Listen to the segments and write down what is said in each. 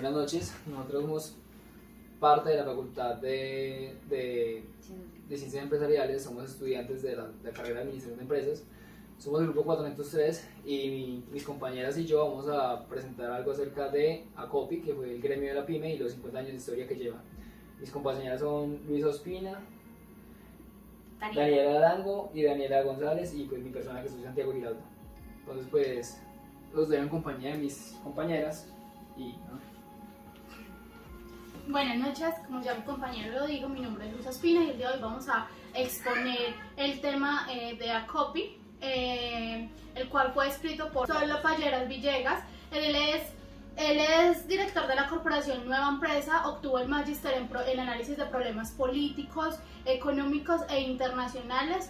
buenas noches. Nosotros somos parte de la Facultad de Ciencias Empresariales, somos estudiantes de la carrera de Administración de Empresas. Somos el grupo 403 y mis compañeras y yo vamos a presentar algo acerca de ACOPI, que fue el gremio de la PYME y los 50 años de historia que lleva. Mis compañeras son Luisa Ospina, Daniela Arango y Daniela González, y pues mi persona, que soy Santiago Giraldo. Entonces pues los dejo en compañía de mis compañeras y ¿no? Buenas noches, como ya mi compañero lo dijo, mi nombre es Luisa Ospina y el día de hoy vamos a exponer el tema de ACOPI, el cual fue escrito por Solo Palleras Villegas. Él es director de la corporación Nueva Empresa, obtuvo el magíster en análisis de problemas políticos, económicos e internacionales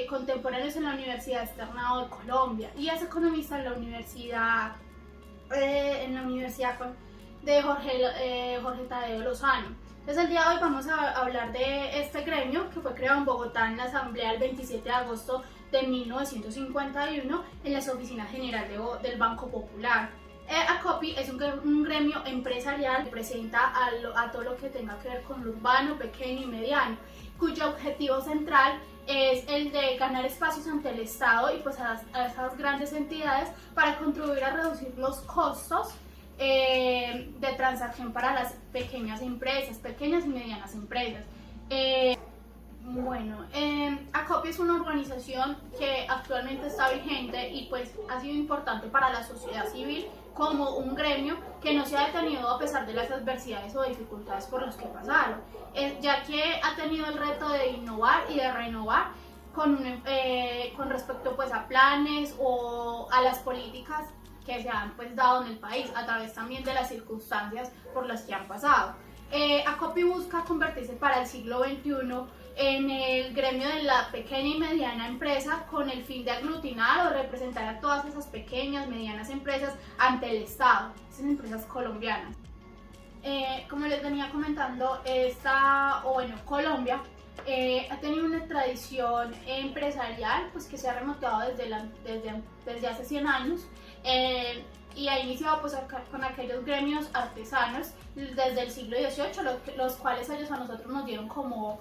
contemporáneos en la Universidad Externado de Colombia, y es economista en la Universidad de Jorge Tadeo Lozano. Entonces el día de hoy vamos a hablar de este gremio que fue creado en Bogotá en la asamblea el 27 de agosto de 1951 en las oficinas generales del Banco Popular. ACOPI es un gremio empresarial que representa a todo lo que tenga que ver con lo urbano, pequeño y mediano, cuyo objetivo central es el de ganar espacios ante el Estado y pues a esas grandes entidades para contribuir a reducir los costos de transacción para las pequeñas y medianas empresas. ACOPI es una organización que actualmente está vigente y pues ha sido importante para la sociedad civil como un gremio que no se ha detenido a pesar de las adversidades o dificultades por las que pasaron, ya que ha tenido el reto de innovar y de renovar con respecto pues a planes o a las políticas que se han pues dado en el país a través también de las circunstancias por las que han pasado. ACOPI busca convertirse para el siglo XXI en el gremio de la pequeña y mediana empresa con el fin de aglutinar o representar a todas esas pequeñas, medianas empresas ante el Estado, esas empresas colombianas. Como les venía comentando, Colombia ha tenido una tradición empresarial pues, que se ha remontado desde hace 100 años y ha iniciado pues, con aquellos gremios artesanos desde el siglo XVIII, los cuales ellos a nosotros nos dieron como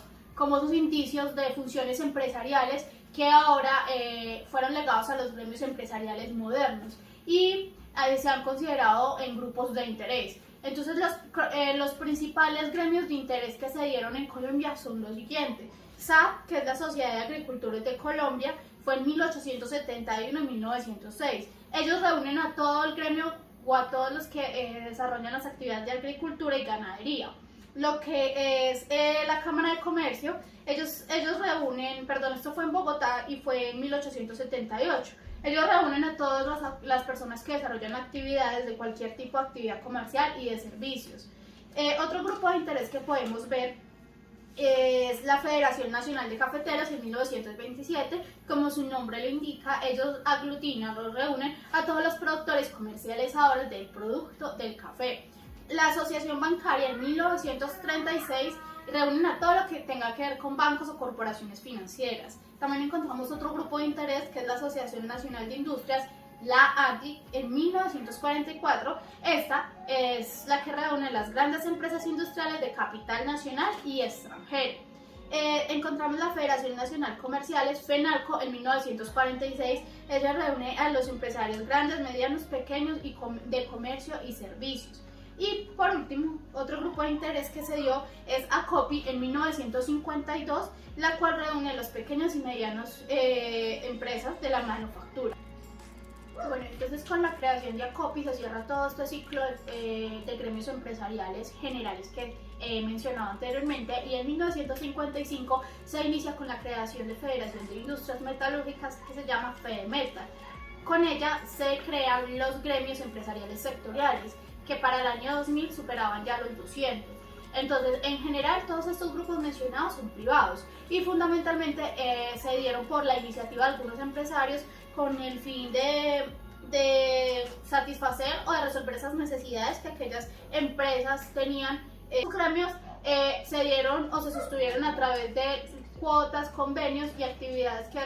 esos indicios de funciones empresariales que ahora fueron legados a los gremios empresariales modernos y se han considerado en grupos de interés. Entonces los principales gremios de interés que se dieron en Colombia son los siguientes. SAC, que es la Sociedad de Agricultores de Colombia, fue en 1871 y 1906. Ellos reúnen a todo el gremio o a todos los que desarrollan las actividades de agricultura y ganadería. Lo que es la Cámara de Comercio, ellos reúnen, esto fue en Bogotá y fue en 1878. Ellos reúnen a todas las personas que desarrollan actividades de cualquier tipo de actividad comercial y de servicios. Otro grupo de interés que podemos ver es la Federación Nacional de Cafeteros en 1927. Como su nombre lo indica, ellos aglutinan o reúnen a todos los productores comercializadores del producto del café. La Asociación Bancaria en 1936 reúnen a todo lo que tenga que ver con bancos o corporaciones financieras. También encontramos otro grupo de interés que es la Asociación Nacional de Industrias, la ANDI, en 1944. Esta es la que reúne las grandes empresas industriales de capital nacional y extranjero. Encontramos la Federación Nacional Comerciales, FENALCO, en 1946. Ella reúne a los empresarios grandes, medianos, pequeños y de comercio y servicios. Y por último, otro grupo de interés que se dio es ACOPI en 1952, la cual reúne a las pequeñas y medianas empresas de la manufactura. Bueno, entonces con la creación de ACOPI se cierra todo este ciclo de gremios empresariales generales que he mencionado anteriormente, y en 1955 se inicia con la creación de Federación de Industrias Metalúrgicas, que se llama FEDEMETAL. Con ella se crean los gremios empresariales sectoriales, que para el año 2000 superaban ya los 200. Entonces, en general, todos estos grupos mencionados son privados y fundamentalmente se dieron por la iniciativa de algunos empresarios con el fin de satisfacer o de resolver esas necesidades que aquellas empresas tenían. Los gremios se dieron o se sostuvieron a través de cuotas, convenios y actividades que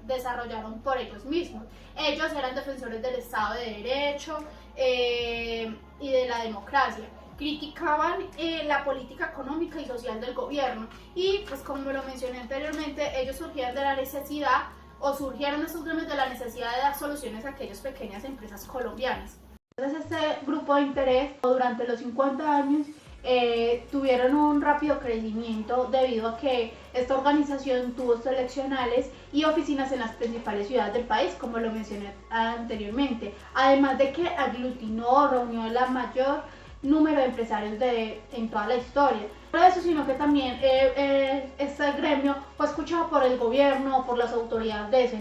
desarrollaron por ellos mismos. Ellos eran defensores del Estado de Derecho y de la democracia. Criticaban la política económica y social del gobierno y, pues como lo mencioné anteriormente, ellos surgieron de la necesidad o surgieron estos gremios de la necesidad de dar soluciones a aquellas pequeñas empresas colombianas. Entonces este grupo de interés durante los 50 años tuvieron un rápido crecimiento debido a que esta organización tuvo seleccionales y oficinas en las principales ciudades del país, como lo mencioné anteriormente, además de que aglutinó, reunió la mayor número de empresarios en toda la historia. No eso, sino que también este gremio fue escuchado por el gobierno, por las autoridades de ese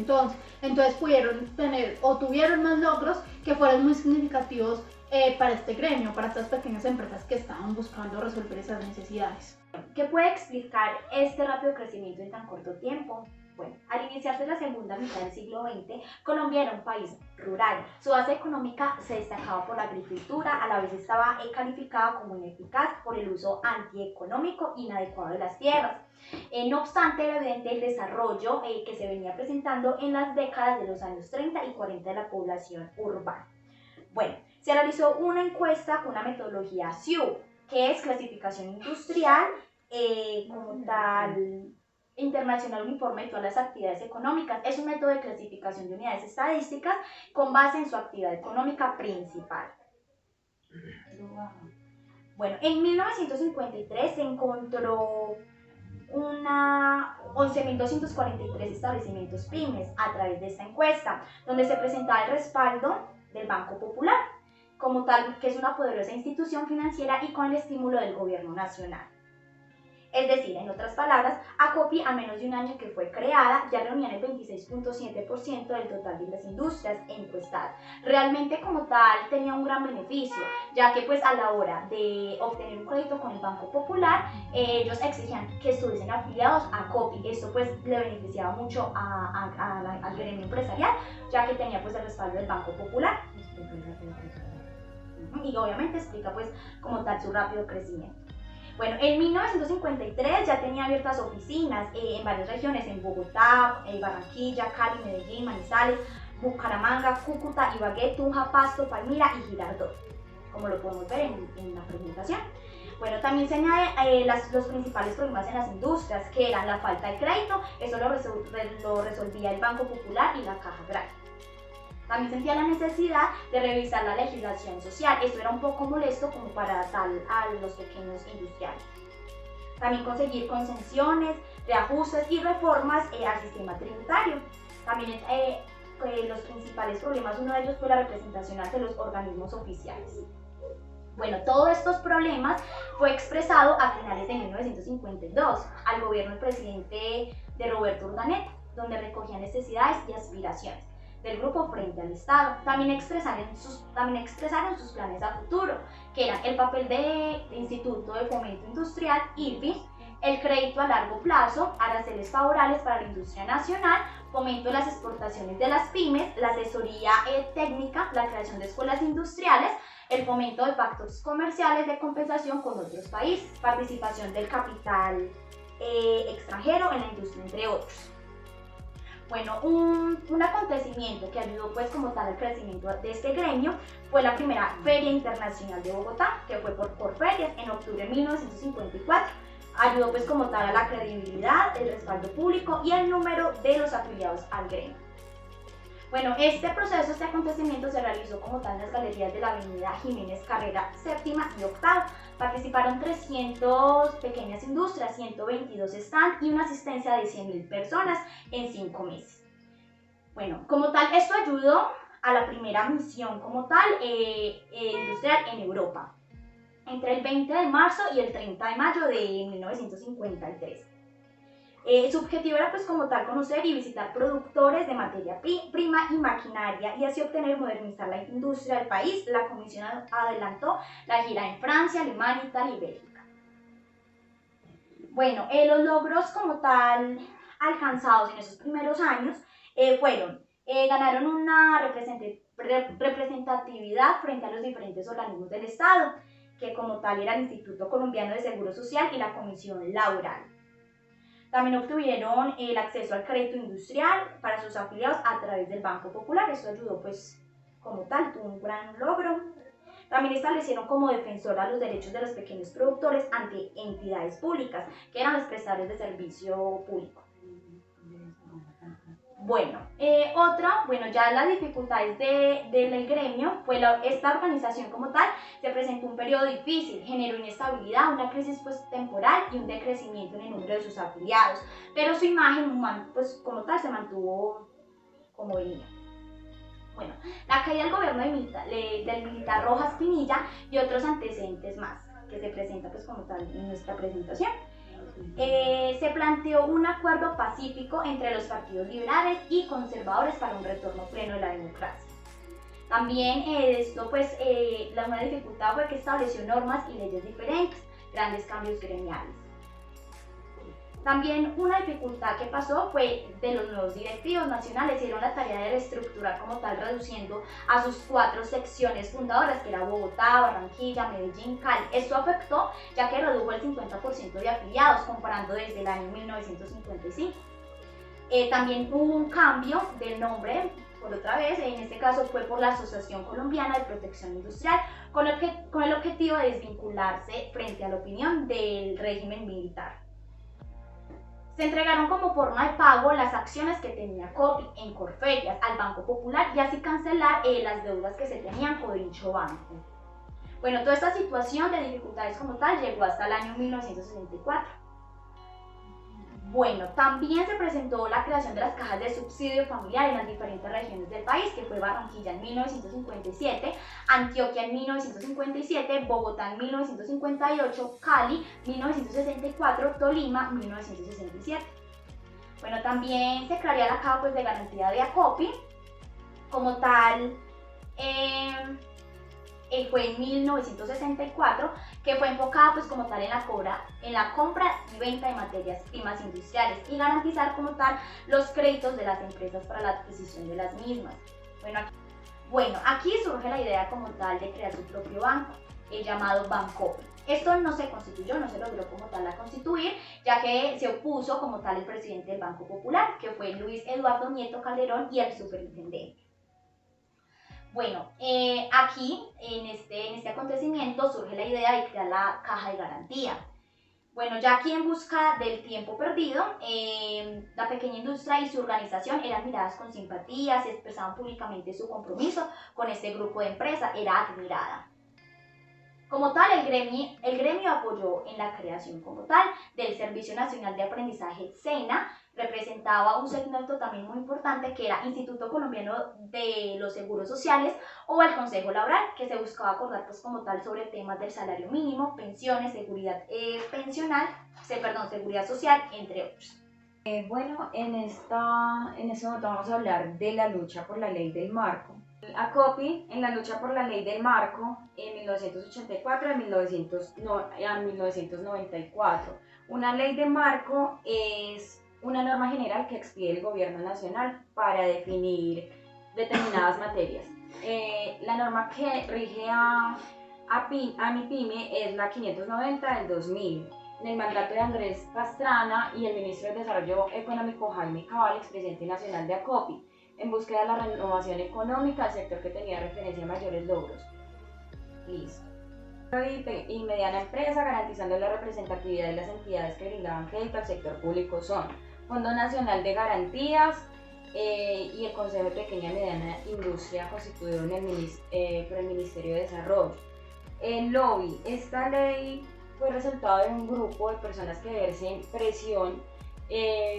entonces pudieron tener o tuvieron más logros que fueron muy significativos para este gremio, para estas pequeñas empresas que estaban buscando resolver esas necesidades. ¿Qué puede explicar este rápido crecimiento en tan corto tiempo? Bueno, al iniciarse la segunda mitad del siglo XX, Colombia era un país rural. Su base económica se destacaba por la agricultura, a la vez estaba calificada como ineficaz por el uso antieconómico e inadecuado de las tierras. No obstante, era evidente el desarrollo que se venía presentando en las décadas de los años 30 y 40 de la población urbana. Bueno, se realizó una encuesta con una metodología SIU, que es clasificación industrial, como tal, internacional uniforme de todas las actividades económicas. Es un método de clasificación de unidades estadísticas con base en su actividad económica principal. Bueno, en 1953 se encontró 11.243 establecimientos pymes a través de esta encuesta, donde se presentaba el respaldo del Banco Popular, como tal, que es una poderosa institución financiera y con el estímulo del gobierno nacional. Es decir, en otras palabras, Acopi, a menos de un año que fue creada, ya reunía el 26.7% del total de las industrias encuestadas. Realmente, como tal, tenía un gran beneficio, ya que pues a la hora de obtener un crédito con el Banco Popular, ellos exigían que estuviesen afiliados a Acopi. Esto pues le beneficiaba mucho al gremio empresarial, ya que tenía pues el respaldo del Banco Popular. Y obviamente explica pues como tal su rápido crecimiento. Bueno, en 1953 ya tenía abiertas oficinas en varias regiones, en Bogotá, Barranquilla, Cali, Medellín, Manizales, Bucaramanga, Cúcuta, Ibagué, Tunja, Pasto, Palmira y Girardot, como lo podemos ver en la presentación. Bueno, también se añade los principales problemas en las industrias, que eran la falta de crédito, eso lo resolvía el Banco Popular y la Caja Agraria. También sentía la necesidad de revisar la legislación social. Esto era un poco molesto como para tal a los pequeños industriales. También conseguir concesiones, reajustes y reformas al sistema tributario. También los principales problemas, uno de ellos fue la representación ante los organismos oficiales. Bueno, todos estos problemas fue expresado a finales de 1952 al gobierno del presidente de Roberto Urdaneta, donde recogía necesidades y aspiraciones del grupo frente al Estado. También expresaron sus planes a futuro, que eran el papel de Instituto de Fomento Industrial, IFI, el crédito a largo plazo, aranceles favorables para la industria nacional, fomento de las exportaciones de las pymes, la asesoría técnica, la creación de escuelas industriales, el fomento de pactos comerciales de compensación con otros países, participación del capital extranjero en la industria, entre otros. Bueno, un acontecimiento que ayudó pues como tal al crecimiento de este gremio fue la primera Feria Internacional de Bogotá, que fue por ferias en octubre de 1954. Ayudó pues como tal a la credibilidad, el respaldo público y el número de los afiliados al gremio. Bueno, este acontecimiento se realizó como tal en las galerías de la avenida Jiménez Carrera séptima y octava. Participaron 300 pequeñas industrias, 122 stands y una asistencia de 100.000 personas en 5 meses. Bueno, como tal, esto ayudó a la primera misión como tal industrial en Europa, entre el 20 de marzo y el 30 de mayo de 1953. Su objetivo era pues como tal conocer y visitar productores de materia prima y maquinaria y así obtener y modernizar la industria del país. La comisión adelantó la gira en Francia, Alemania, Italia y Bélgica. Bueno, los logros como tal alcanzados en esos primeros años fueron, ganaron una representatividad frente a los diferentes organismos del Estado, que como tal era el Instituto Colombiano de Seguro Social y la Comisión Laboral. También obtuvieron el acceso al crédito industrial para sus afiliados a través del Banco Popular. Esto ayudó pues como tal, tuvo un gran logro. También establecieron como defensor a los derechos de los pequeños productores ante entidades públicas, que eran los prestadores de servicio público. Bueno, ya las dificultades del gremio, fue esta organización como tal, se presentó un periodo difícil, generó inestabilidad, una crisis pues temporal y un decrecimiento en el número de sus afiliados, pero su imagen pues como tal se mantuvo como venía. Bueno, la caída del gobierno del militar Rojas Pinilla y otros antecedentes más, que se presenta pues como tal en nuestra presentación. Se planteó un acuerdo pacífico entre los partidos liberales y conservadores para un retorno pleno de la democracia. También una dificultad fue que estableció normas y leyes diferentes, grandes cambios gremiales. También una dificultad que pasó fue de los nuevos directivos nacionales, hicieron la tarea de reestructurar como tal, reduciendo a sus 4 secciones fundadoras, que era Bogotá, Barranquilla, Medellín, Cali. Esto afectó ya que redujo el 50% de afiliados, comparando desde el año 1955. También hubo un cambio del nombre, por otra vez, en este caso fue por la Asociación Colombiana de Protección Industrial, con el objetivo de desvincularse frente a la opinión del régimen militar. Se entregaron como forma de pago las acciones que tenía Copi en Corferias al Banco Popular y así cancelar las deudas que se tenían con dicho banco. Bueno, toda esta situación de dificultades como tal llegó hasta el año 1964. Bueno, también se presentó la creación de las cajas de subsidio familiar en las diferentes regiones del país, que fue Barranquilla en 1957, Antioquia en 1957, Bogotá en 1958, Cali 1964, Tolima 1967. Bueno, también se crearía la caja pues, de garantía de ACOPI, como tal, fue en 1964, que fue enfocada pues como tal en la compra y venta de materias primas industriales y garantizar como tal los créditos de las empresas para la adquisición de las mismas. Bueno, aquí surge la idea como tal de crear su propio banco, el llamado Bancopi. Esto no se constituyó, no se logró como tal a constituir, ya que se opuso como tal el presidente del Banco Popular, que fue Luis Eduardo Nieto Calderón, y el superintendente. Bueno, aquí en este acontecimiento surge la idea de crear la caja de garantía. Bueno, ya aquí en busca del tiempo perdido, la pequeña industria y su organización eran miradas con simpatía, se expresaban públicamente su compromiso con este grupo de empresas, era admirada. Como tal, el gremio apoyó en la creación como tal del Servicio Nacional de Aprendizaje SENA, representaba un segmento también muy importante que era Instituto Colombiano de los Seguros Sociales o el Consejo Laboral, que se buscaba acordar pues como tal sobre temas del salario mínimo, pensiones, seguridad seguridad social, entre otros. Bueno, en este momento vamos a hablar de la lucha por la ley del marco. ACOPI, en la lucha por la ley del marco, en 1984 a 1994. Una ley de marco es una norma general que expide el gobierno nacional para definir determinadas materias. La norma que rige a MIPYME es la 590 del 2000. En el mandato de Andrés Pastrana y el ministro de Desarrollo Económico Jaime Cabal, expresidente nacional de ACOPI, en búsqueda de la renovación económica del sector que tenía referencia a mayores logros. Listo. Y mediana empresa, garantizando la representatividad de las entidades que brindaban crédito al sector público son Fondo Nacional de Garantías y el Consejo de Pequeña y Mediana Industria, constituido por el Ministerio de Desarrollo. El lobby. Esta ley fue resultado de un grupo de personas que ejercen presión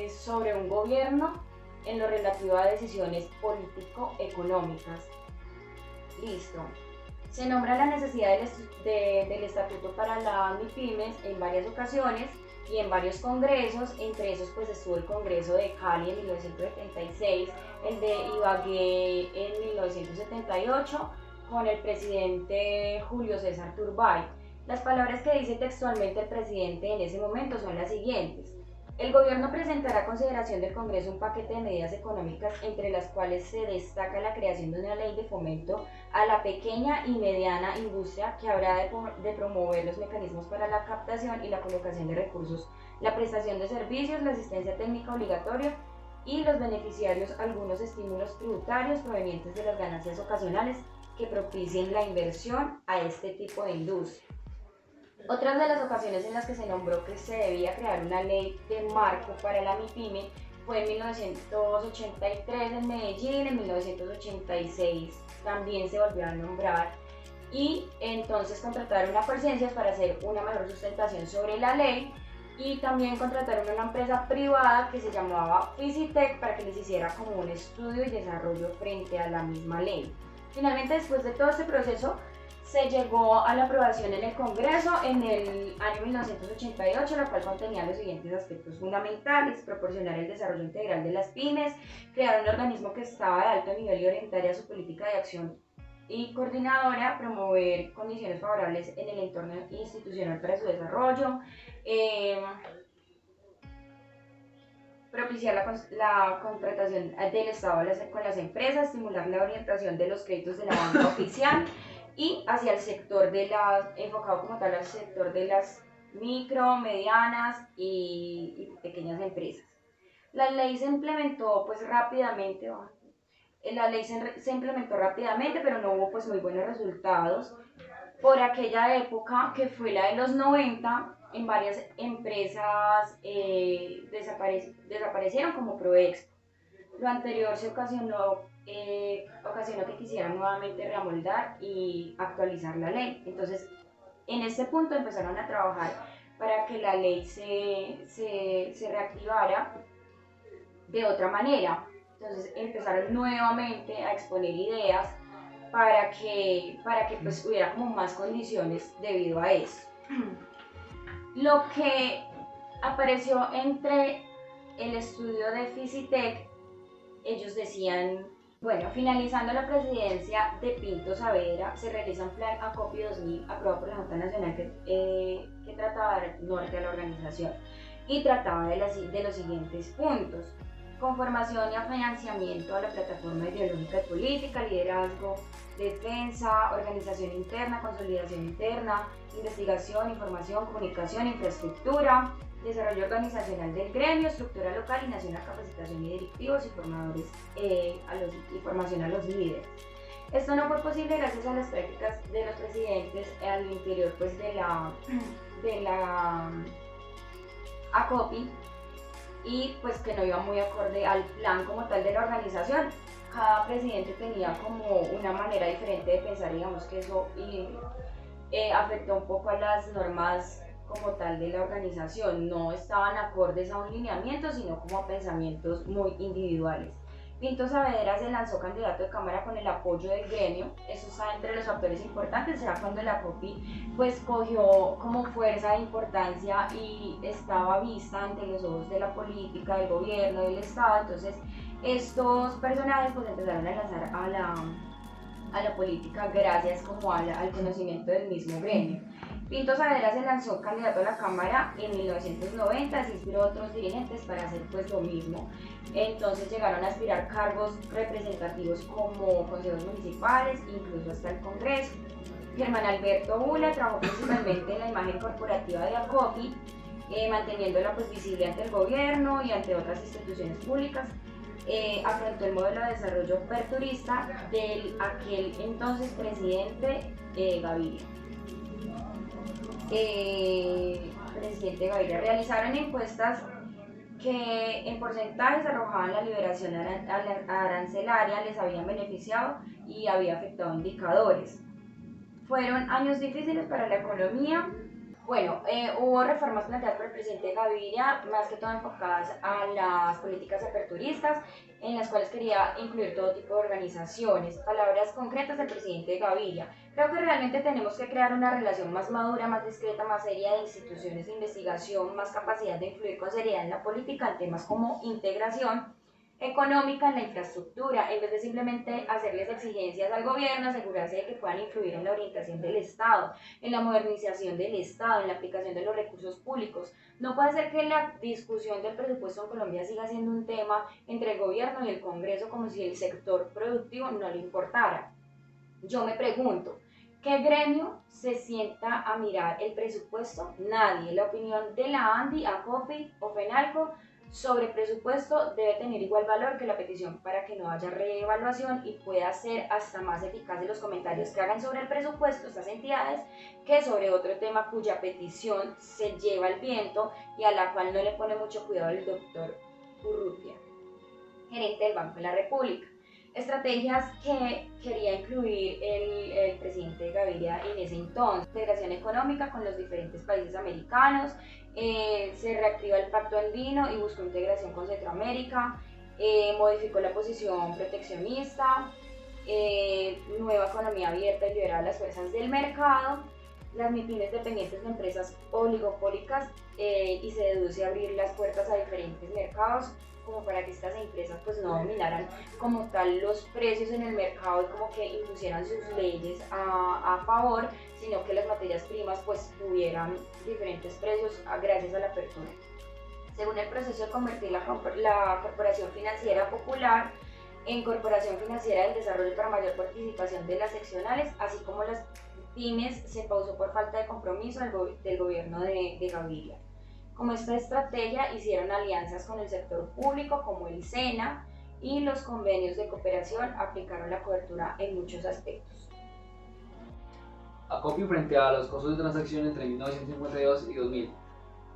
sobre un gobierno en lo relativo a decisiones político-económicas. Listo. Se nombra la necesidad del estatuto para la MIPYMES en varias ocasiones y en varios congresos, entre esos pues estuvo el Congreso de Cali en 1976, el de Ibagué en 1978, con el presidente Julio César Turbay. Las palabras que dice textualmente el presidente en ese momento son las siguientes: El gobierno presentará a consideración del Congreso un paquete de medidas económicas entre las cuales se destaca la creación de una ley de fomento a la pequeña y mediana industria que habrá de promover los mecanismos para la captación y la colocación de recursos, la prestación de servicios, la asistencia técnica obligatoria y los beneficiarios algunos estímulos tributarios provenientes de las ganancias ocasionales que propicien la inversión a este tipo de industria. Otras de las ocasiones en las que se nombró que se debía crear una ley de marco para la MIPYME fue en 1983 en Medellín, en 1986 también se volvió a nombrar y entonces contrataron a Colciencias para hacer una mejor sustentación sobre la ley y también contrataron a una empresa privada que se llamaba Fisitec para que les hiciera como un estudio y desarrollo frente a la misma ley. Finalmente, después de todo este proceso, se llegó a la aprobación en el Congreso en el año 1988, la cual contenía los siguientes aspectos fundamentales: proporcionar el desarrollo integral de las pymes, crear un organismo que estaba de alto nivel y orientar a su política de acción y coordinadora, promover condiciones favorables en el entorno institucional para su desarrollo, propiciar la contratación del Estado con las empresas, estimular la orientación de los créditos de la banca oficial y hacia el sector enfocado como tal al sector de las micro, medianas y pequeñas empresas. La ley se implementó pues rápidamente, pero no hubo pues muy buenos resultados. Por aquella época, que fue la de los 90, en varias empresas desaparecieron como Proexpo. Lo anterior se ocasionó que quisieran nuevamente reamoldar y actualizar la ley. Entonces, en este punto empezaron a trabajar para que la ley se reactivara de otra manera. Entonces empezaron nuevamente a exponer ideas para que pues hubiera como más condiciones debido a eso. Lo que apareció entre el estudio de Fisitec, ellos decían, bueno, finalizando la presidencia de Pinto Saavedra, se realiza un plan ACOPI 2000 aprobado por la Junta Nacional que trataba de dar norte a la organización y trataba de los siguientes puntos: conformación y financiamiento a la plataforma ideológica y política, liderazgo, defensa, organización interna, consolidación interna, investigación, información, comunicación, infraestructura, desarrollo organizacional del gremio, estructura local y nacional, capacitación y directivos y formadores y formación a los líderes. Esto no fue posible gracias a las prácticas de los presidentes al interior pues, de la ACOPI, y pues que no iba muy acorde al plan como tal de la organización. Cada presidente tenía como una manera diferente de pensar, digamos que eso afectó un poco a las normas como tal de la organización, no estaban acordes a un lineamiento, sino como a pensamientos muy individuales. Pinto Saavedra se lanzó candidato de Cámara con el apoyo del gremio, eso está entre los factores importantes, ya cuando la COPI pues cogió como fuerza e importancia y estaba vista ante los ojos de la política, del gobierno, del Estado. Entonces estos personajes pues empezaron a lanzar a la política gracias como al conocimiento del mismo gremio. Pinto Saavedra se lanzó candidato a la Cámara en 1990, se inspiró a otros dirigentes para hacer pues lo mismo. Entonces llegaron a aspirar cargos representativos como consejos municipales, incluso hasta el Congreso. Germán Alberto Bula trabajó principalmente en la imagen corporativa de ACOPI, manteniéndola pues visible ante el gobierno y ante otras instituciones públicas. Afrontó el modelo de desarrollo aperturista del aquel entonces presidente Gaviria. Realizaron encuestas que en porcentajes arrojaban la liberación arancelaria, les habían beneficiado y había afectado indicadores. Fueron años difíciles para la economía. Bueno, hubo reformas planteadas por el presidente Gaviria, más que todo enfocadas a las políticas aperturistas, en las cuales quería incluir todo tipo de organizaciones. Palabras concretas del presidente Gaviria: creo que realmente tenemos que crear una relación más madura, más discreta, más seria de instituciones de investigación, más capacidad de influir con seriedad en la política en temas como integración, económica en la infraestructura, en vez de simplemente hacerles exigencias al gobierno, asegurarse de que puedan influir en la orientación del Estado, en la modernización del Estado, en la aplicación de los recursos públicos. No puede ser que la discusión del presupuesto en Colombia siga siendo un tema entre el gobierno y el Congreso como si el sector productivo no le importara. Yo me pregunto, ¿qué gremio se sienta a mirar el presupuesto? Nadie. La opinión de la ANDI, ACOPI o FENALCO sobre presupuesto debe tener igual valor que la petición para que no haya reevaluación y pueda ser hasta más eficaz de los comentarios que hagan sobre el presupuesto estas entidades que sobre otro tema cuya petición se lleva el viento y a la cual no le pone mucho cuidado el doctor Urrutia, gerente del Banco de la República. Estrategias que quería incluir el presidente Gaviria en ese entonces: integración económica con los diferentes países americanos, se reactiva el pacto andino y buscó integración con Centroamérica, modificó la posición proteccionista, nueva economía abierta y liberar las fuerzas del mercado, las MIPIMES dependientes de empresas oligopólicas y se deduce abrir las puertas a diferentes mercados como para que estas empresas pues no dominaran como tal los precios en el mercado y como que impusieran sus leyes a favor, sino que las materias primas pues tuvieran diferentes precios gracias a la apertura. Según el proceso de convertir la Corporación Financiera Popular en Corporación Financiera del Desarrollo para mayor participación de las seccionales, así como las pymes, se pausó por falta de compromiso del gobierno de Gaviria. Como esta estrategia hicieron alianzas con el sector público como el SENA y los convenios de cooperación aplicaron la cobertura en muchos aspectos. Acopio frente a los costos de transacción entre 1952 y 2000.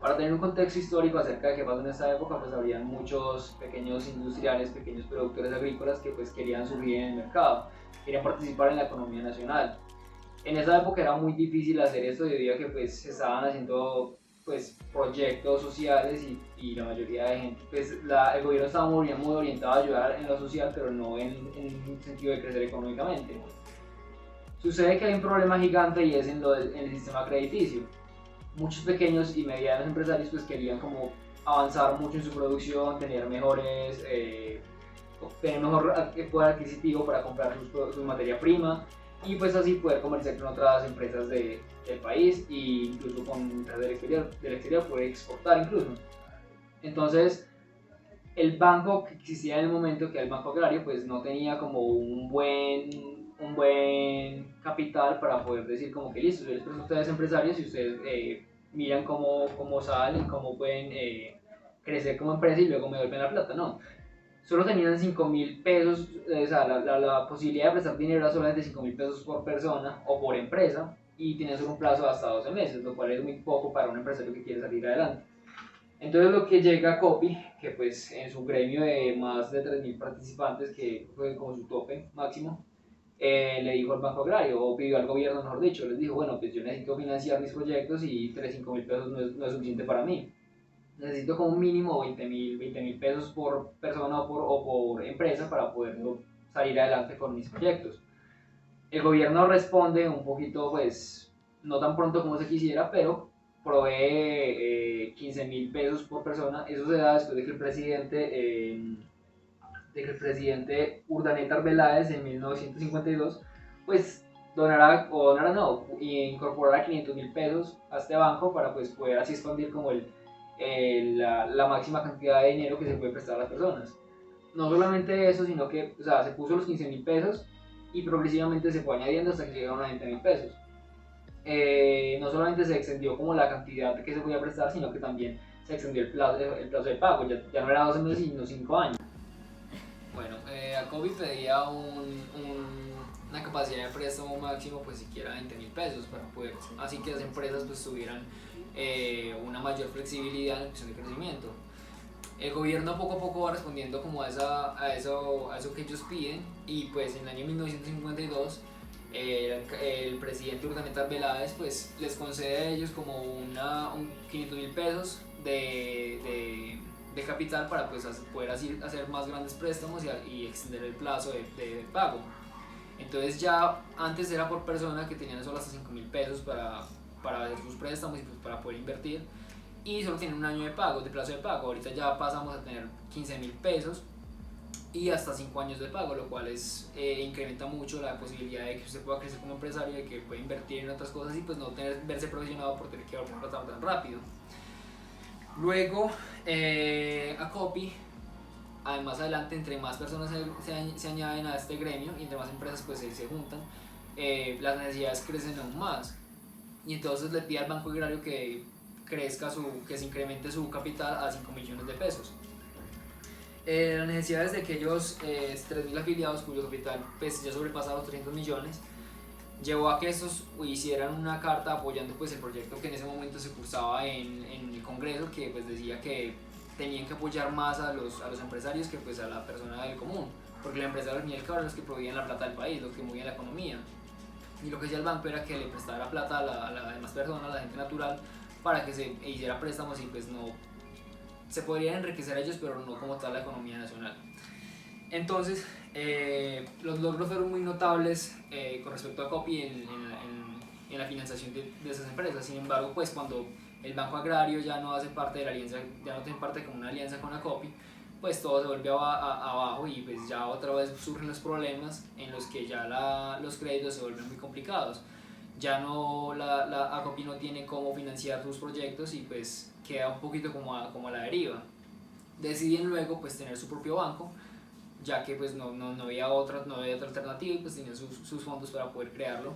Para tener un contexto histórico acerca de qué pasó en esta época, pues habrían muchos pequeños industriales, pequeños productores agrícolas que pues querían surgir en el mercado, querían participar en la economía nacional. En esa época era muy difícil hacer esto debido a que pues se estaban haciendo pues proyectos sociales y la mayoría de gente, pues el gobierno estaba muy orientado a ayudar en lo social, pero no en un sentido de crecer económicamente. Sucede que hay un problema gigante y es en el sistema crediticio. Muchos pequeños y medianos empresarios pues querían como avanzar mucho en su producción, tener mejor poder adquisitivo para comprar su materia prima y pues así poder comerciar con otras empresas del país e incluso con empresas del exterior poder exportar incluso. Entonces el banco que existía en el momento, que era el Banco Agrario, pues no tenía como un buen capital para poder decir como que listo, yo les presto a ustedes empresarios y ustedes miran cómo salen, cómo pueden crecer como empresa y luego me devuelven la plata, no. Solo tenían 5.000 pesos, o sea, la posibilidad de prestar dinero era solamente 5.000 pesos por persona o por empresa y tenían solo un plazo de hasta 12 meses, lo cual es muy poco para un empresario que quiere salir adelante. Entonces lo que llega a Copi, que pues en su gremio de más de 3.000 participantes, que fue como su tope máximo, le dijo al Banco Agrario, o pidió al gobierno, mejor dicho, les dijo, bueno, pues yo necesito financiar mis proyectos y 5.000 pesos no es suficiente para mí. Necesito como un mínimo 20.000 pesos por persona o por empresa para poder salir adelante con mis proyectos. El gobierno responde un poquito, pues, no tan pronto como se quisiera, pero provee 15.000 pesos por persona. Eso se da después de que el presidente Urdaneta Arbeláez en 1952 pues incorporara 500.000 pesos a este banco para pues poder así expandir como la máxima cantidad de dinero que se puede prestar a las personas. No solamente eso, sino que se puso los 15.000 pesos y progresivamente se fue añadiendo hasta que llegaron a 20.000 pesos. No solamente se extendió como la cantidad que se podía prestar, sino que también se extendió el plazo de pago, ya no era 12 meses sino 5 años. Bueno, Acopy pedía una capacidad de préstamo máximo pues siquiera 20.000 pesos para poder, así que las empresas pues tuvieran una mayor flexibilidad en cuestión de crecimiento. El gobierno poco a poco va respondiendo como a eso que ellos piden y pues en el año 1952 el presidente Urdaneta Arbeláez pues les concede a ellos como 500.000 pesos de capital para pues poder así hacer más grandes préstamos y extender el plazo de pago. Entonces ya antes era por persona que tenían solo hasta 5.000 pesos para hacer sus préstamos y pues para poder invertir y solo tienen un año de plazo de pago. Ahorita ya pasamos a tener 15.000 pesos y hasta 5 años de pago, lo cual incrementa mucho la posibilidad de que usted pueda crecer como empresario, de que pueda invertir en otras cosas y pues no verse presionado por tener que ahorrar plata tan rápido. Luego, Acopi, además adelante, entre más personas se añaden a este gremio y entre más empresas pues se juntan, las necesidades crecen aún más, y entonces le pide al Banco Agrario que que se incremente su capital a 5 millones de pesos. Las necesidades de aquellos 3.000 afiliados cuyo capital pues, ya sobrepasaba los 300 millones llevó a que estos hicieran una carta apoyando pues, el proyecto que en ese momento se cursaba en el Congreso, que pues, decía que tenían que apoyar más a los empresarios que pues, a la persona del común, porque los empresarios al fin y al cabo eran los que proveían la plata del país, los que movían la economía, y lo que hacía el banco era que le prestara plata a la demás persona, a la gente natural, para que se hiciera préstamos y pues no se podrían enriquecer a ellos, pero no como tal la economía nacional. Entonces, los logros fueron muy notables con respecto a Acopi en la financiación de esas empresas. Sin embargo, pues cuando el Banco Agrario ya no hace parte de la alianza, ya no tiene parte como una alianza con Acopi, pues todo se vuelve abajo y pues ya otra vez surgen los problemas en los que ya los créditos se vuelven muy complicados. Ya no, Acopi no tiene cómo financiar sus proyectos y pues queda un poquito como a la deriva. Deciden luego pues tener su propio banco, ya que pues no había otra alternativa y pues tenían sus fondos para poder crearlo.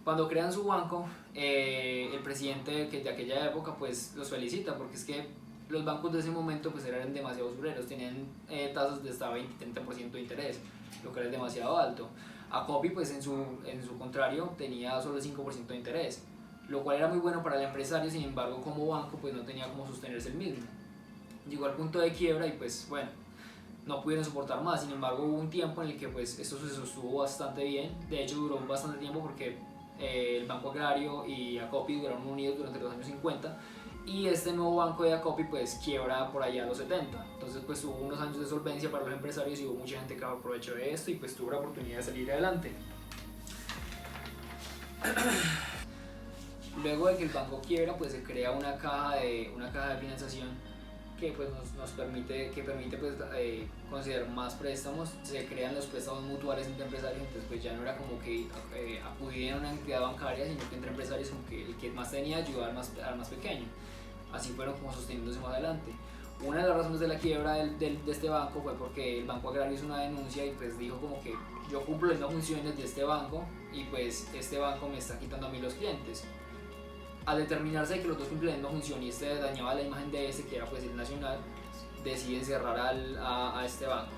Cuando crean su banco, el presidente de aquella época pues los felicita, porque es que los bancos de ese momento pues eran demasiado usureros, tenían tasas de hasta 20-30% de interés, lo que era demasiado alto. Acopi pues en su contrario tenía solo el 5% de interés, lo cual era muy bueno para el empresario. Sin embargo, como banco pues no tenía cómo sostenerse el mismo. Llegó al punto de quiebra y pues bueno, no pudieron soportar más. Sin embargo, hubo un tiempo en el que pues esto se sostuvo bastante bien. De hecho duró bastante tiempo porque el Banco Agrario y Acopi duraron unidos durante los años 50, y este nuevo banco de Acopi pues quiebra por allá a los 70. Entonces pues hubo unos años de solvencia para los empresarios y hubo mucha gente que aprovechó de esto y pues tuvo la oportunidad de salir adelante. Luego de que el banco quiebra pues se crea una caja de financiación que pues nos permite pues, conceder más préstamos. Se crean los préstamos mutuales entre empresarios, entonces pues ya no era como que acudir a una entidad bancaria, sino que entre empresarios como que el que más tenía ayudaba al más pequeño. Así fueron como sosteniéndose más adelante. Una de las razones de la quiebra de este banco fue porque el Banco Agrario hizo una denuncia y pues dijo como que yo cumplo las mismas funciones de este banco y pues este banco me está quitando a mí los clientes. Al determinarse que los dos cumplen la misma función y este dañaba la imagen de este, que era pues el nacional, deciden cerrar a este banco.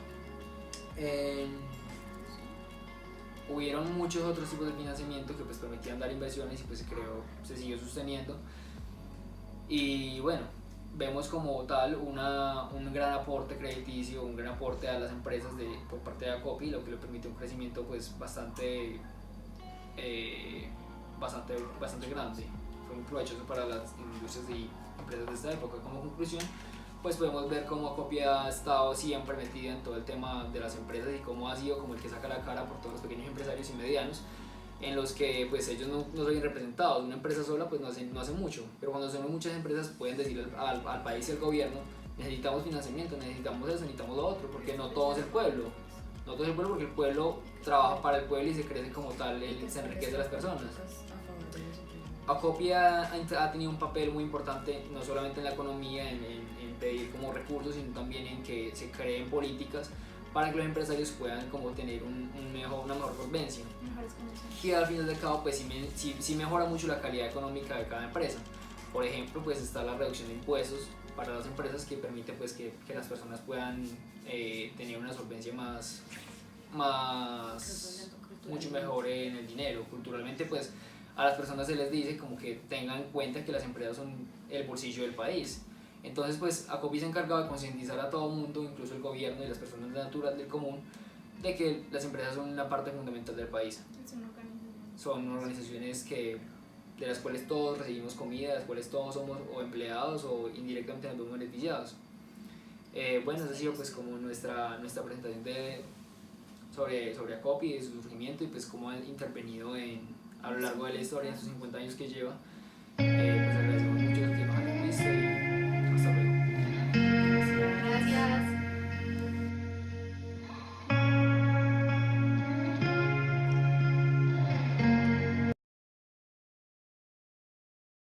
Hubieron muchos otros tipos de financiamiento que pues permitían dar inversiones y pues se siguió sosteniendo. Y bueno, vemos como tal un gran aporte crediticio, un gran aporte a las empresas por parte de Acopi, lo que le permite un crecimiento pues bastante grande. Fue muy provechoso para las industrias y empresas de esta época. Como conclusión, pues podemos ver cómo Acopi ha estado siempre metido en todo el tema de las empresas y cómo ha sido como el que saca la cara por todos los pequeños empresarios y medianos, en los que pues ellos no se ven representados. Una empresa sola pues no hace mucho, pero cuando son muchas empresas pueden decir al país y al gobierno: necesitamos financiamiento, necesitamos eso, necesitamos lo otro, porque no todo es el pueblo. No todo es el pueblo, porque el pueblo trabaja para el pueblo y se crece como tal, se enriquece a las personas. Acopi ha tenido un papel muy importante no solamente en la economía, en pedir como recursos, sino también en que se creen políticas para que los empresarios puedan como tener una mejor solvencia, que al final del cabo pues sí mejora mucho la calidad económica de cada empresa. Por ejemplo, pues está la reducción de impuestos para las empresas, que permite pues que las personas puedan tener una solvencia mucho mejor en el dinero. Culturalmente pues a las personas se les dice como que tengan en cuenta que las empresas son el bolsillo del país. Entonces pues Acopi se ha encargado de concientizar a todo el mundo, incluso el gobierno y las personas naturales del común, de que las empresas son una parte fundamental del país. Son organizaciones de las cuales todos recibimos comida, de las cuales todos somos o empleados o indirectamente nos vemos beneficiados. Bueno, esa ha sido pues como nuestra presentación sobre Acopi y su surgimiento, y pues cómo ha intervenido a lo largo de la historia, en sus 50 años que lleva,